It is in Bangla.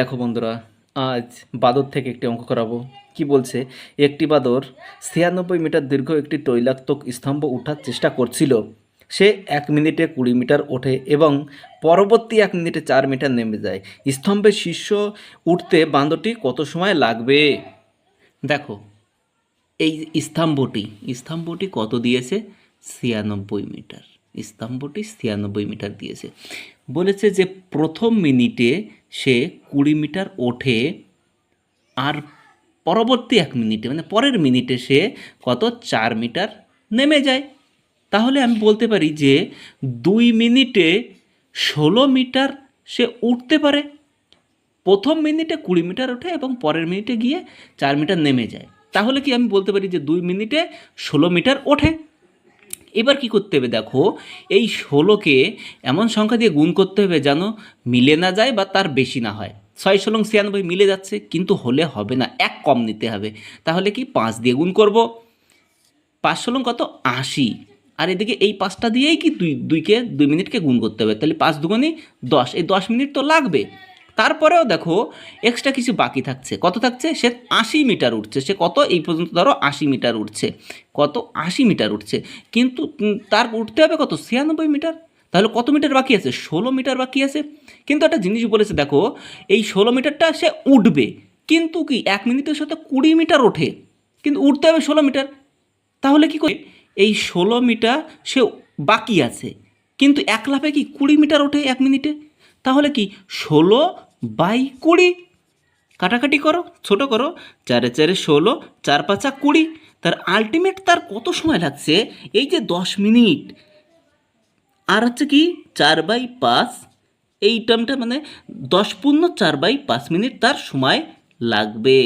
দেখো বন্ধুরা, আজ বাদর থেকে একটি অঙ্ক করাবো। কি বলছে? একটি বাদর 96 মিটার দীর্ঘ একটি তৈলাক্তক স্তম্ভ ওঠার চেষ্টা করছিল। সে 1 মিনিটে 20 মিটার ওঠে এবং পরবর্তী 1 মিনিটে 4 মিটার নেমে যায়। স্তম্ভের শীর্ষ উঠতে বাঁদরটি কত সময় লাগবে? দেখো, এই স্তম্ভটি কত দিয়েছে? 96 মিটার। স্তম্ভটি 96 মিটার দিয়েছে। বলেছে যে প্রথম মিনিটে সে 20 মিটার ওঠে, আর পরবর্তী 1 মিনিটে মানে পরের মিনিটে সে কত 4 মিটার নেমে যায়। তাহলে আমি বলতে পারি যে 2 মিনিটে 16 মিটার সে উঠতে পারে। প্রথম মিনিটে 20 মিটার ওঠে এবং পরের মিনিটে গিয়ে 4 মিটার নেমে যায়। তাহলে কি আমি বলতে পারি যে 2 মিনিটে 16 মিটার ওঠে। এবার কি করতে হবে? দেখো, এই 16কে এমন সংখ্যা দিয়ে গুণ করতে হবে যেন মিলে না যায় বা তার বেশি না হয়। 6 × 96 মিলে যাচ্ছে, কিন্তু হলে হবে না, এক কম নিতে হবে। তাহলে কি 5 দিয়ে গুণ করব। 5 কত? 80। আর এদিকে এই 5টা দিয়েই কি 2 মিনিটকে গুণ করতে হবে। তাহলে 5 দুগুণে 10, এই 10 মিনিট তো লাগবে। তারপরেও দেখো, এক্সট্রা কিছু বাকি থাকছে। কত থাকছে? সে 80 মিটার উঠছে। সে কত? এই পর্যন্ত ধরো 80 মিটার উঠছে। কত? 80 মিটার উঠছে। কিন্তু তার উঠতে হবে কত? 96 মিটার। তাহলে কত মিটার বাকি আছে? 16 মিটার বাকি আছে। কিন্তু একটা জিনিস বলেছে, দেখো, এই 16 মিটারটা সে উঠবে, কিন্তু কি 1 মিনিটের সাথে 20 মিটার ওঠে, কিন্তু উঠতে হবে 16 মিটার। তাহলে কি করে? এই 16 মিটার সে বাকি আছে, কিন্তু এক লাফে কি 20 মিটার ওঠে 1 মিনিটে। তাহলে কি 16/20, কাটাকাটি করো, ছোট করো, 4 × 4 = 16, 4 × 5 = 20। তার আলটিমেট তার কত সময় লাগছে? এই যে 10 মিনিট, আর হচ্ছে কি 4/5, এই টার্মটা মানে 10 × 4/5 মিনিট তার সময় লাগবে।